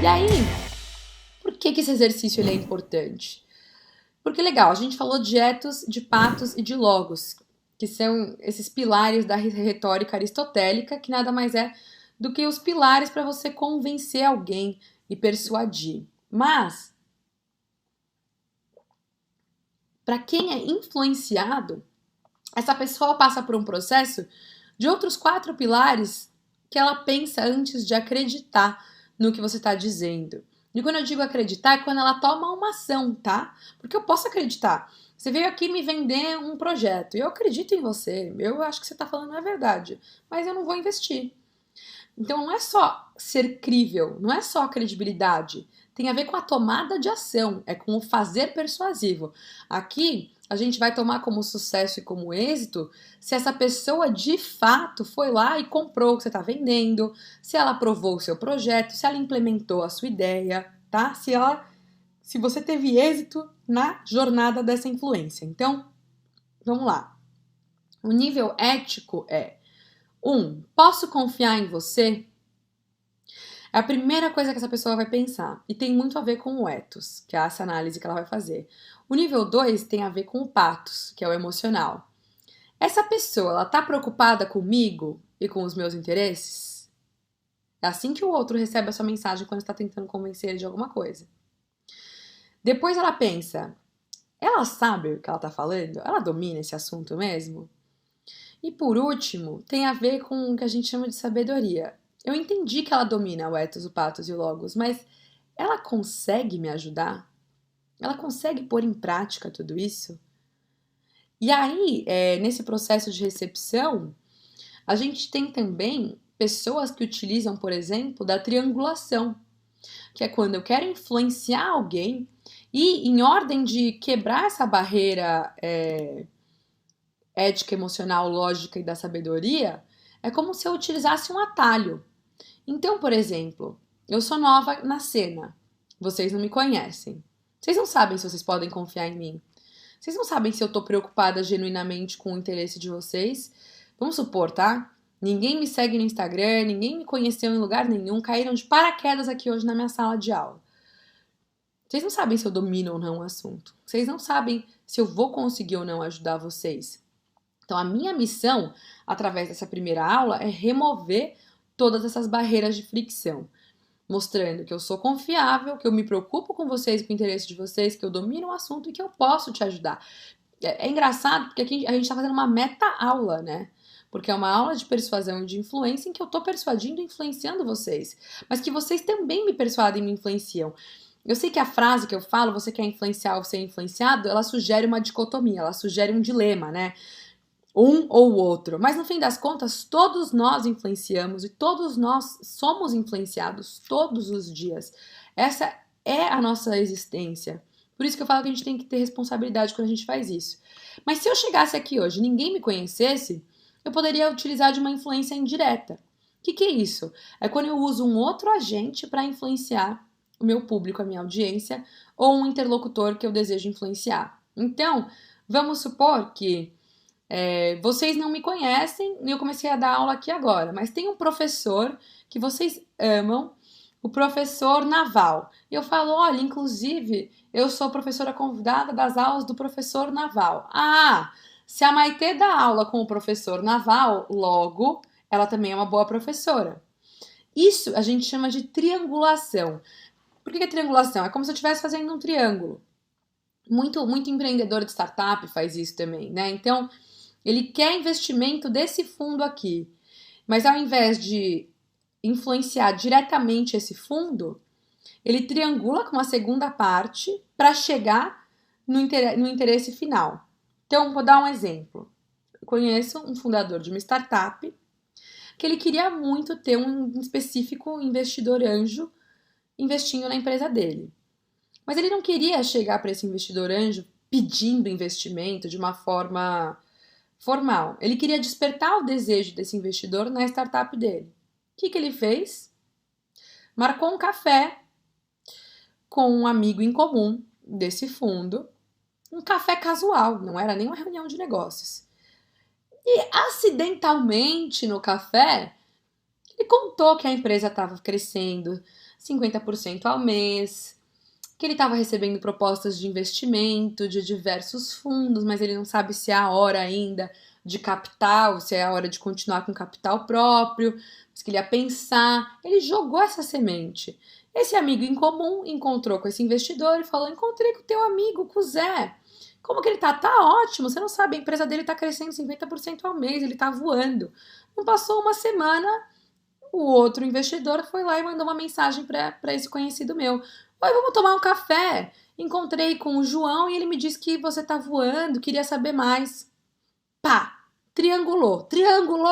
E aí, por que esse exercício ele é importante? Porque, legal, a gente falou de etos, de patos e de logos, que são esses pilares da retórica aristotélica, que nada mais é do que os pilares para você convencer alguém e persuadir. Mas, para quem é influenciado, essa pessoa passa por um processo de outros 4 pilares que ela pensa antes de acreditar no que você está dizendo. E quando eu digo acreditar, é quando ela toma uma ação, tá? Porque eu posso acreditar. Você veio aqui me vender um projeto, e eu acredito em você, eu acho que você está falando a verdade, mas eu não vou investir. Então não é só ser crível, não é só a credibilidade, tem a ver com a tomada de ação, é com o fazer persuasivo. Aqui a gente vai tomar como sucesso e como êxito se essa pessoa de fato foi lá e comprou o que você está vendendo, se ela aprovou o seu projeto, se ela implementou a sua ideia, tá? Se você teve êxito na jornada dessa influência. Então, vamos lá. O nível ético é: 1. Posso confiar em você? É a primeira coisa que essa pessoa vai pensar. E tem muito a ver com o ethos, que é essa análise que ela vai fazer. O nível 2 tem a ver com o pathos, que é o emocional. Essa pessoa, ela tá preocupada comigo e com os meus interesses? É assim que o outro recebe a sua mensagem quando está tentando convencer ele de alguma coisa. Depois ela pensa: ela sabe o que ela tá falando? Ela domina esse assunto mesmo? E por último, tem a ver com o que a gente chama de sabedoria. Eu entendi que ela domina o ethos, o pathos e o logos, mas ela consegue me ajudar? Ela consegue pôr em prática tudo isso? E aí, nesse processo de recepção, a gente tem também pessoas que utilizam, por exemplo, da triangulação, que é quando eu quero influenciar alguém e, em ordem de quebrar essa barreira ética, emocional, lógica e da sabedoria, é como se eu utilizasse um atalho. Então, por exemplo, eu sou nova na cena, vocês não me conhecem, vocês não sabem se vocês podem confiar em mim, vocês não sabem se eu tô preocupada genuinamente com o interesse de vocês. Vamos supor, tá? Ninguém me segue no Instagram, ninguém me conheceu em lugar nenhum, caíram de paraquedas aqui hoje na minha sala de aula. Vocês não sabem se eu domino ou não o assunto. Vocês não sabem se eu vou conseguir ou não ajudar vocês. Então, a minha missão, através dessa primeira aula, é remover todas essas barreiras de fricção, mostrando que eu sou confiável, que eu me preocupo com vocês, com o interesse de vocês, que eu domino o assunto e que eu posso te ajudar. É engraçado porque aqui a gente está fazendo uma meta-aula, né? Porque é uma aula de persuasão e de influência em que eu estou persuadindo e influenciando vocês, mas que vocês também me persuadem e me influenciam. Eu sei que a frase que eu falo, você quer influenciar ou ser influenciado, ela sugere uma dicotomia, ela sugere um dilema, né? Um ou o outro. Mas no fim das contas, todos nós influenciamos e todos nós somos influenciados todos os dias. Essa é a nossa existência. Por isso que eu falo que a gente tem que ter responsabilidade quando a gente faz isso. Mas se eu chegasse aqui hoje e ninguém me conhecesse, eu poderia utilizar de uma influência indireta. O que é isso? É quando eu uso um outro agente para influenciar o meu público, a minha audiência, ou um interlocutor que eu desejo influenciar. Então, vamos supor que vocês não me conhecem e eu comecei a dar aula aqui agora, mas tem um professor que vocês amam, o professor Naval. E eu falo: olha, inclusive, eu sou professora convidada das aulas do professor Naval. Ah, se a Maitê dá aula com o professor Naval, logo, ela também é uma boa professora. Isso a gente chama de triangulação. Por que é triangulação? É como se eu estivesse fazendo um triângulo. Muito empreendedor de startup faz isso também, né? Então, ele quer investimento desse fundo aqui, mas ao invés de influenciar diretamente esse fundo, ele triangula com a segunda parte para chegar no interesse final. Então, vou dar um exemplo. Eu conheço um fundador de uma startup que ele queria muito ter um específico investidor anjo investindo na empresa dele. Mas ele não queria chegar para esse investidor anjo pedindo investimento de uma forma formal. Ele queria despertar o desejo desse investidor na startup dele. O que ele fez? Marcou um café com um amigo em comum desse fundo, um café casual, não era nem uma reunião de negócios. E acidentalmente no café, ele contou que a empresa estava crescendo, 50% ao mês, que ele estava recebendo propostas de investimento de diversos fundos, mas ele não sabe se é a hora ainda de capital, se é a hora de continuar com capital próprio, mas que ele ia pensar. Ele jogou essa semente. Esse amigo em comum encontrou com esse investidor e falou: encontrei com o teu amigo, com o Zé. Como que ele tá? Tá ótimo, você não sabe, a empresa dele tá crescendo 50% ao mês, ele tá voando. Não passou uma semana, o outro investidor foi lá e mandou uma mensagem para esse conhecido meu. Oi, vamos tomar um café? Encontrei com o João e ele me disse que você tá voando, queria saber mais. Pá! Triangulou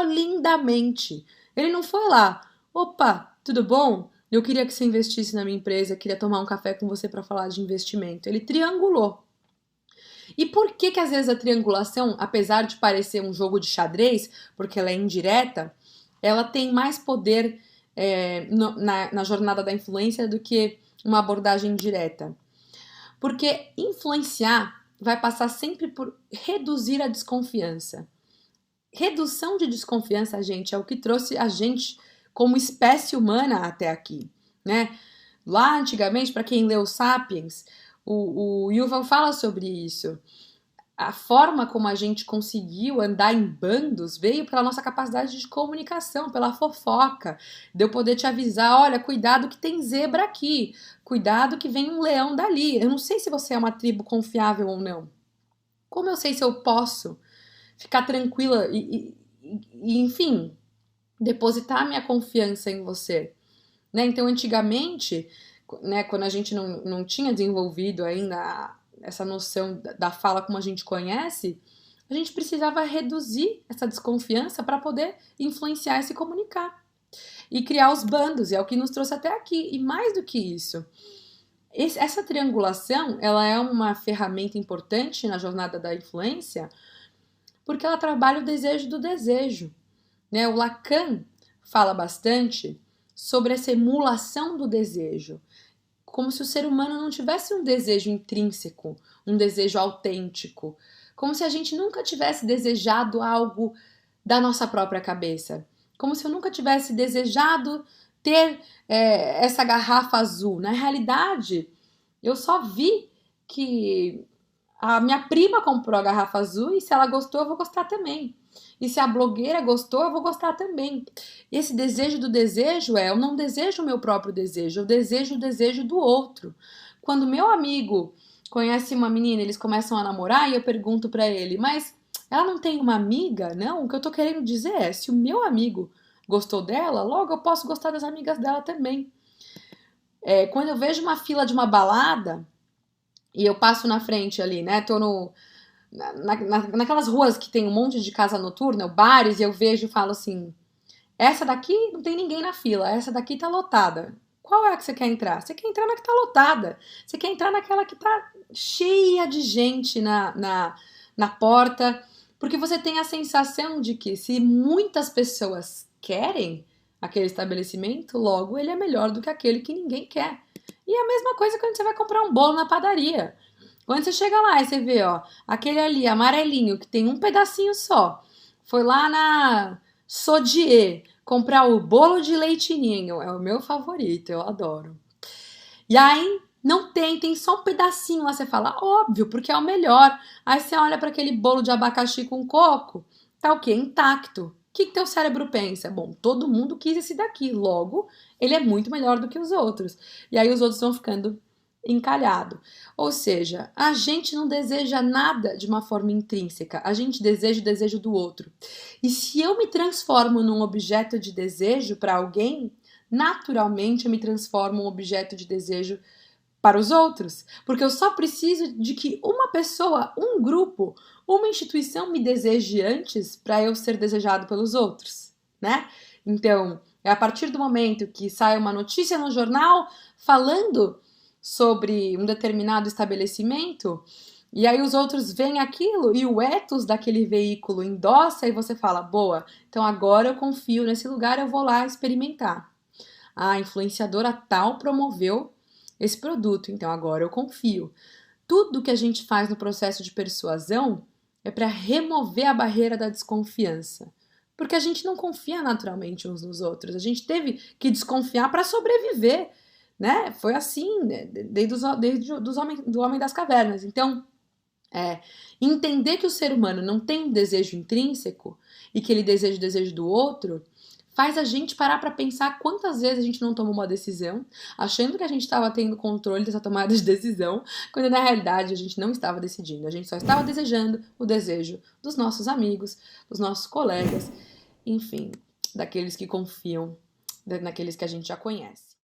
lindamente. Ele não foi lá. Opa, tudo bom? Eu queria que você investisse na minha empresa, queria tomar um café com você para falar de investimento. Ele triangulou. E por que que às vezes a triangulação, apesar de parecer um jogo de xadrez, porque ela é indireta, ela tem mais poder na jornada da influência do que uma abordagem direta? Porque influenciar vai passar sempre por reduzir a desconfiança. Redução de desconfiança, gente, é o que trouxe a gente como espécie humana até aqui, né? Lá antigamente, para quem leu Sapiens, o Yuval fala sobre isso. A forma como a gente conseguiu andar em bandos veio pela nossa capacidade de comunicação, pela fofoca, de eu poder te avisar, olha, cuidado que tem zebra aqui, cuidado que vem um leão dali. Eu não sei se você é uma tribo confiável ou não. Como eu sei se eu posso ficar tranquila e enfim, depositar minha confiança em você, né? Então, antigamente, né, quando a gente não tinha desenvolvido ainda essa noção da fala como a gente conhece, a gente precisava reduzir essa desconfiança para poder influenciar e se comunicar e criar os bandos, e é o que nos trouxe até aqui. E mais do que isso, essa triangulação, ela é uma ferramenta importante na jornada da influência, porque ela trabalha o desejo do desejo, né? O Lacan fala bastante sobre essa emulação do desejo, como se o ser humano não tivesse um desejo intrínseco, um desejo autêntico, como se a gente nunca tivesse desejado algo da nossa própria cabeça, como se eu nunca tivesse desejado ter essa garrafa azul. Na realidade, eu só vi que a minha prima comprou a garrafa azul e se ela gostou, eu vou gostar também. E se a blogueira gostou, eu vou gostar também. Esse desejo do desejo eu não desejo o meu próprio desejo, eu desejo o desejo do outro. Quando meu amigo conhece uma menina, eles começam a namorar e eu pergunto pra ele, mas ela não tem uma amiga? Não, o que eu tô querendo dizer é, se o meu amigo gostou dela, logo eu posso gostar das amigas dela também. Quando eu vejo uma fila de uma balada e eu passo na frente ali, né, tô naquelas ruas que tem um monte de casa noturna, bares, e eu vejo e falo assim, essa daqui não tem ninguém na fila, essa daqui tá lotada. Qual é a que você quer entrar? Você quer entrar na que tá lotada. Você quer entrar naquela que tá cheia de gente na porta, porque você tem a sensação de que se muitas pessoas querem aquele estabelecimento, logo ele é melhor do que aquele que ninguém quer. E é a mesma coisa quando você vai comprar um bolo na padaria. Quando você chega lá e você vê, ó, aquele ali amarelinho que tem um pedacinho só, foi lá na Sodier comprar o bolo de leitinho, é o meu favorito, eu adoro. E aí não tem só um pedacinho lá, você fala, óbvio, porque é o melhor. Aí você olha para aquele bolo de abacaxi com coco, tá o quê? Intacto. O que teu cérebro pensa? Bom, todo mundo quis esse daqui, logo ele é muito melhor do que os outros. E aí os outros vão ficando encalhado. Ou seja, a gente não deseja nada de uma forma intrínseca, a gente deseja o desejo do outro. E se eu me transformo num objeto de desejo para alguém, naturalmente eu me transformo num objeto de desejo para os outros, porque eu só preciso de que uma pessoa, um grupo, uma instituição me deseje antes para eu ser desejado pelos outros, né? Então, é a partir do momento que sai uma notícia no jornal falando sobre um determinado estabelecimento, e aí os outros veem aquilo e o ethos daquele veículo endossa e você fala, boa, então agora eu confio nesse lugar, eu vou lá experimentar. A influenciadora tal promoveu esse produto, então agora eu confio. Tudo que a gente faz no processo de persuasão é para remover a barreira da desconfiança. Porque a gente não confia naturalmente uns nos outros, a gente teve que desconfiar para sobreviver. né? Foi assim, né? Desde do homem das cavernas. Então, entender que o ser humano não tem um desejo intrínseco e que ele deseja o desejo do outro faz a gente parar para pensar quantas vezes a gente não tomou uma decisão achando que a gente estava tendo controle dessa tomada de decisão, quando na realidade a gente não estava decidindo, a gente só estava desejando o desejo dos nossos amigos, dos nossos colegas, enfim, daqueles que confiam naqueles que a gente já conhece.